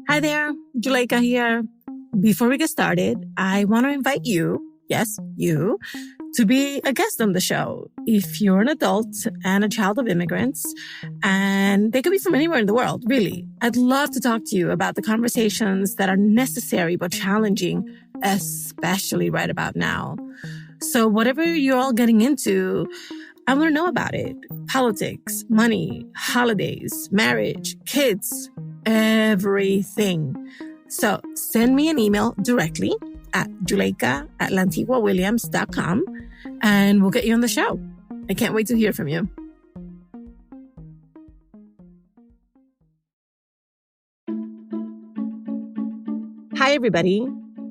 Hi there, Juleka here. Before we get started, I want to invite you, yes, you, to be a guest on the show. If you're an adult and a child of immigrants, and they could be from anywhere in the world, really, I'd love to talk to you about the conversations that are necessary but challenging, especially right about now. So whatever you're all getting into, I want to know about it. Politics, money, holidays, marriage, kids, everything. So send me an email directly at juleka@lantiguawilliams.com and we'll get you on the show. I can't wait to hear from you. Hi, everybody.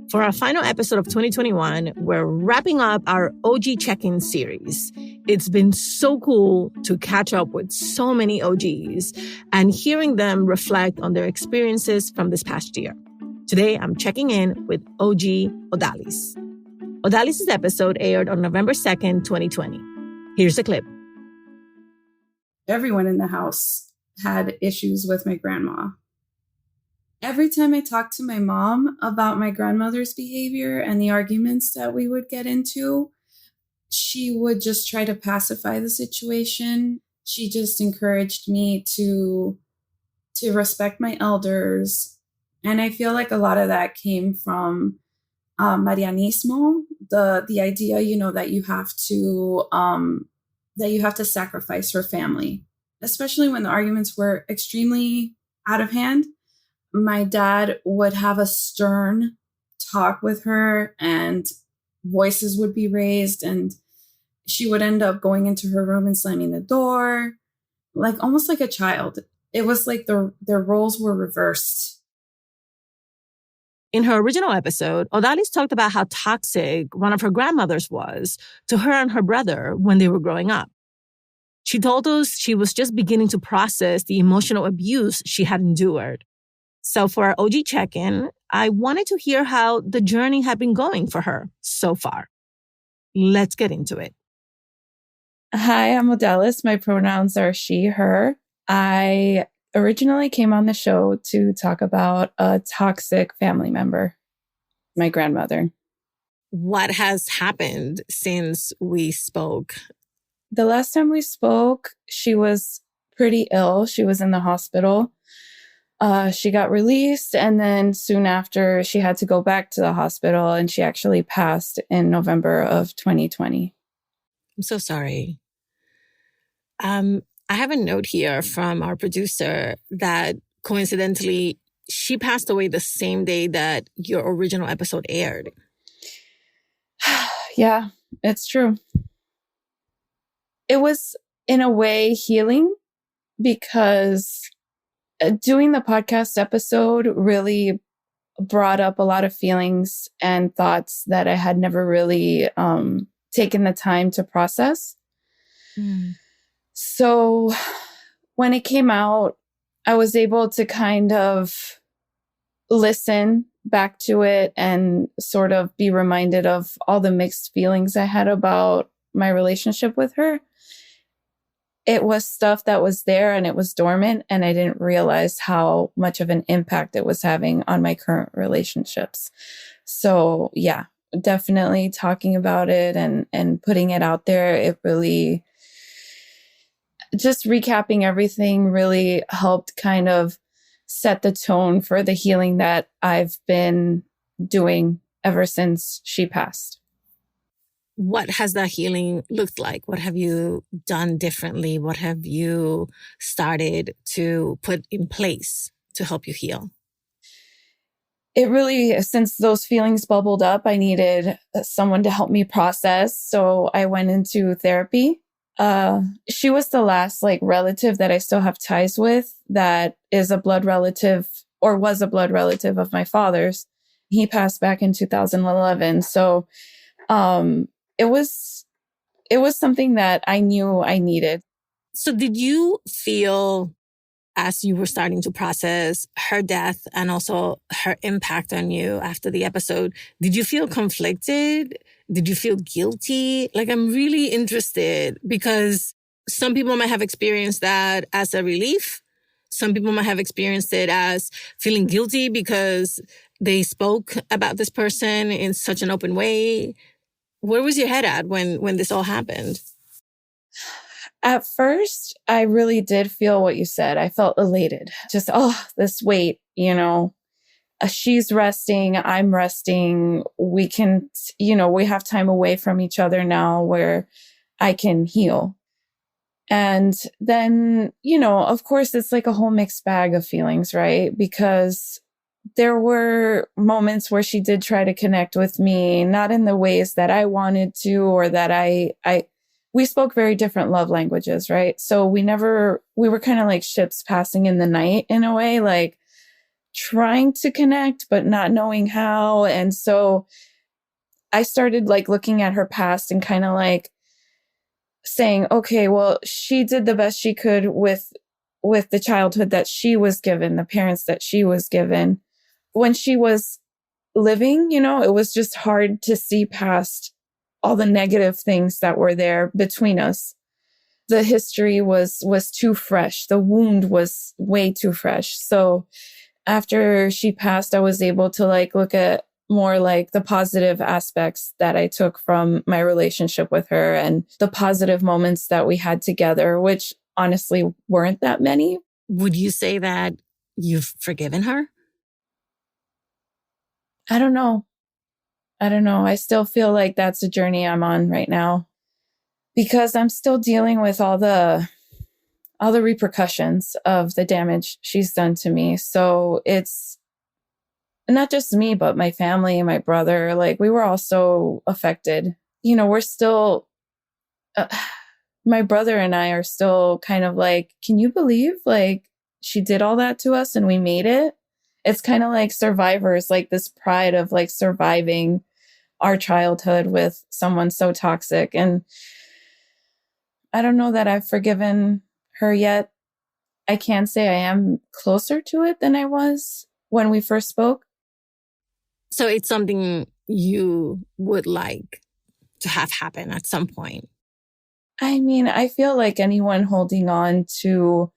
For our final episode of 2021, we're wrapping up our OG check-in series. It's been so cool to catch up with so many OGs and hearing them reflect on their experiences from this past year. Today, I'm checking in with OG Odalys. Odalys' episode aired on November 2nd, 2020. Here's a clip. Everyone in the house had issues with my grandma. Every time I talked to my mom about my grandmother's behavior and the arguments that we would get into, she would just try to pacify the situation. She just encouraged me to respect my elders. And I feel like a lot of that came from Marianismo, the idea, that you have to sacrifice for family, especially when the arguments were extremely out of hand. My dad would have a stern talk with her and voices would be raised and she would end up going into her room and slamming the door, like almost like a child. It was like their roles were reversed. In her original episode, Odalys talked about how toxic one of her grandmothers was to her and her brother when they were growing up. She told us she was just beginning to process the emotional abuse she had endured. So for our OG check-in, I wanted to hear how the journey had been going for her so far. Let's get into it. Hi, I'm Odalys. My pronouns are she, her. I originally came on the show to talk about a toxic family member, my grandmother. What has happened since we spoke? The last time we spoke, she was pretty ill. She was in the hospital. She got released, and then soon after, she had to go back to the hospital, and she actually passed in November of 2020. I'm so sorry. I have a note here from our producer that coincidentally, she passed away the same day that your original episode aired. Yeah, it's true. It was, in a way, healing because doing the podcast episode really brought up a lot of feelings and thoughts that I had never really taken the time to process. So when it came out, I was able to kind of listen back to it and sort of be reminded of all the mixed feelings I had about my relationship with her. It was stuff that was there and it was dormant, and I didn't realize how much of an impact it was having on my current relationships. So yeah, definitely talking about it and putting it out there. It really, just recapping everything really helped kind of set the tone for the healing that I've been doing ever since she passed. What has that healing looked like? What have you done differently? What have you started to put in place to help you heal? It really, since those feelings bubbled up, I needed someone to help me process. So I went into therapy. She was the last relative that I still have ties with that is a blood relative or was a blood relative of my father's. He passed back in 2011. So, it was something that I knew I needed. So did you feel, as you were starting to process her death and also her impact on you after the episode, did you feel conflicted? Did you feel guilty? I'm really interested because some people might have experienced that as a relief. Some people might have experienced it as feeling guilty because they spoke about this person in such an open way. Where was your head at when this all happened? At first, I really did feel what you said. I felt elated. Just, this weight, she's resting, I'm resting. We can, we have time away from each other now where I can heal. And then, of course, it's like a whole mixed bag of feelings, right? Because there were moments where she did try to connect with me, not in the ways that I wanted to, or that we spoke very different love languages, right? So we were kind of like ships passing in the night in a way, like trying to connect, but not knowing how. And so I started like looking at her past and kind of like saying, okay, well, she did the best she could with the childhood that she was given, the parents that she was given. When she was living, it was just hard to see past all the negative things that were there between us. The history was too fresh. The wound was way too fresh. So after she passed, I was able to like look at more like the positive aspects that I took from my relationship with her and the positive moments that we had together, which honestly weren't that many. Would you say that you've forgiven her? I don't know. I still feel like that's a journey I'm on right now because I'm still dealing with all the repercussions of the damage she's done to me. So it's not just me, but my family and my brother. Like we were all so affected. We're still, my brother and I are still kind of like, can you believe like she did all that to us and we made it? It's kind of like survivors, like this pride of like surviving our childhood with someone so toxic. And I don't know that I've forgiven her yet. I can say I am closer to it than I was when we first spoke. So it's something you would like to have happen at some point. I mean, I feel like anyone holding on to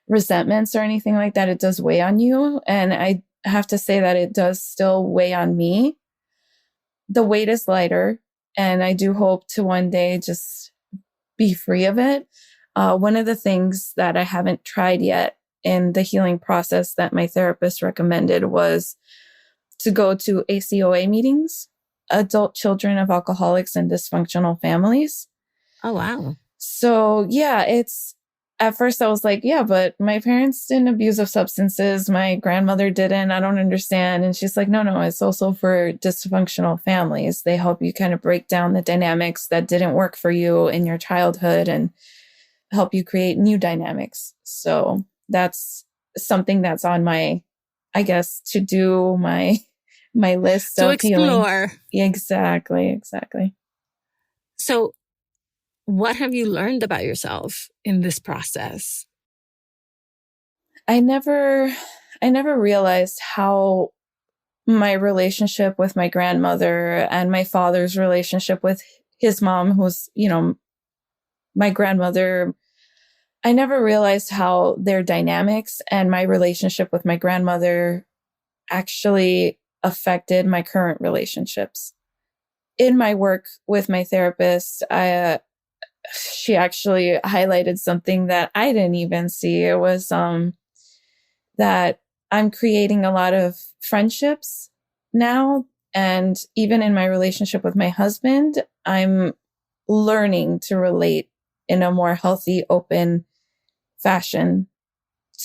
resentments or anything like that, it does weigh on you. And I have to say that it does still weigh on me. The weight is lighter, and I do hope to one day just be free of it. One of the things that I haven't tried yet in the healing process that my therapist recommended was to go to ACOA meetings, adult children of alcoholics and dysfunctional families. Oh, wow. So yeah, at first I was like, yeah, but my parents didn't abuse of substances. My grandmother didn't. I don't understand. And she's like, no, it's also for dysfunctional families. They help you kind of break down the dynamics that didn't work for you in your childhood and help you create new dynamics. So that's something that's on my, I guess, to do my list to of explore. Healing. Exactly. So what have you learned about yourself in this process? I never realized how my relationship with my grandmother and my father's relationship with his mom, who's, my grandmother, I never realized how their dynamics and my relationship with my grandmother actually affected my current relationships. In my work with my therapist, she actually highlighted something that I didn't even see. It was that I'm creating a lot of friendships now. And even in my relationship with my husband, I'm learning to relate in a more healthy, open fashion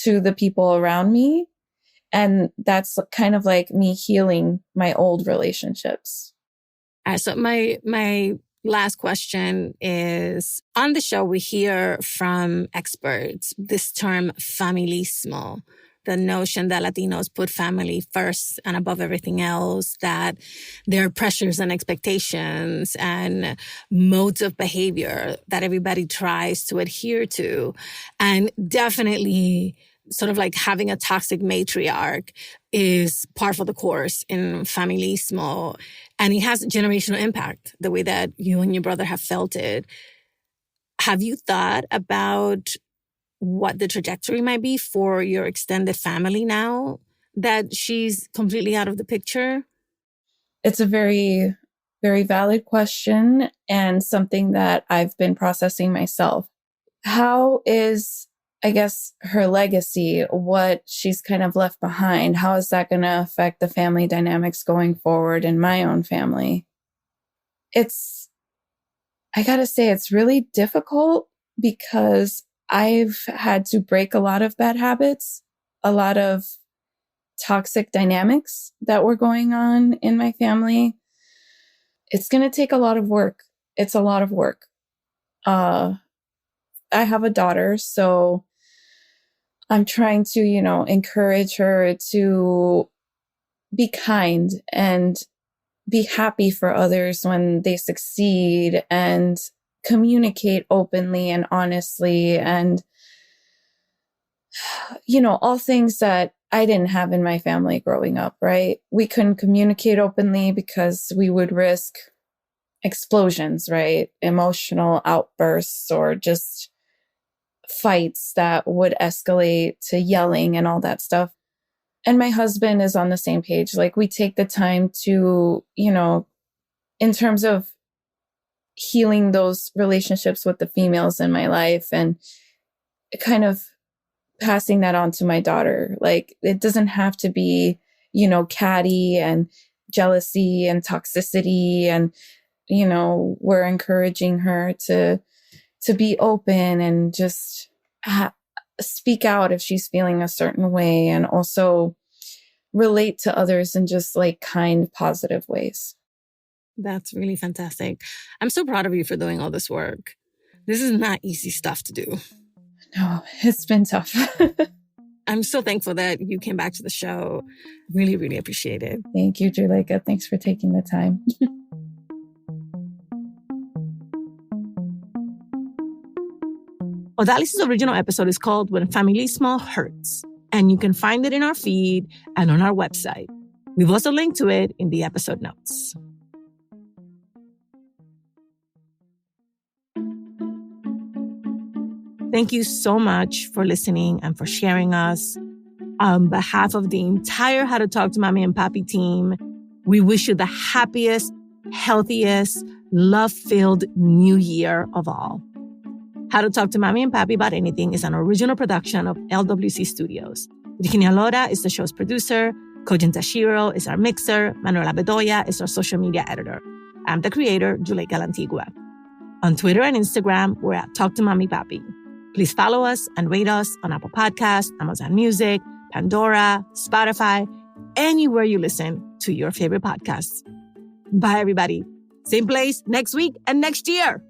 to the people around me. And that's kind of like me healing my old relationships. So my last question is, on the show, we hear from experts this term familismo, the notion that Latinos put family first and above everything else, that there are pressures and expectations and modes of behavior that everybody tries to adhere to. And definitely sort of like having a toxic matriarch is par for the course in familismo. And it has generational impact, the way that you and your brother have felt it. Have you thought about what the trajectory might be for your extended family now that she's completely out of the picture? It's a very, very valid question and something that I've been processing myself. How is, I guess, her legacy, what she's kind of left behind, how is that going to affect the family dynamics going forward in my own family? I got to say, it's really difficult because I've had to break a lot of bad habits, a lot of toxic dynamics that were going on in my family. It's going to take a lot of work. It's a lot of work. I have a daughter, so I'm trying to, encourage her to be kind and be happy for others when they succeed and communicate openly and honestly and, all things that I didn't have in my family growing up, right? We couldn't communicate openly because we would risk explosions, right? Emotional outbursts or just fights that would escalate to yelling and all that stuff. And my husband is on the same page. Like, we take the time to, in terms of healing those relationships with the females in my life and kind of passing that on to my daughter. Like, it doesn't have to be, catty and jealousy and toxicity. And, we're encouraging her to be open and just speak out if she's feeling a certain way, and also relate to others in just like kind, positive ways. That's really fantastic. I'm so proud of you for doing all this work. This is not easy stuff to do. No, it's been tough. I'm so thankful that you came back to the show. Really, really appreciate it. Thank you, Juleka. Thanks for taking the time. Odalys' original episode is called When Familismo Hurts, and you can find it in our feed and on our website. We've also linked to it in the episode notes. Thank you so much for listening and for sharing us. On behalf of the entire How to Talk to Mamí and Papí team, we wish you the happiest, healthiest, love-filled new year of all. How to Talk to Mamí and Papí About Anything is an original production of LWC Studios. Virginia Lora is the show's producer. Kojin Tashiro is our mixer. Manuela Bedoya is our social media editor. I'm the creator, Juleka Lantigua. On Twitter and Instagram, we're at Talk to Mamí Papí. Please follow us and rate us on Apple Podcasts, Amazon Music, Pandora, Spotify, anywhere you listen to your favorite podcasts. Bye, everybody. Same place next week and next year.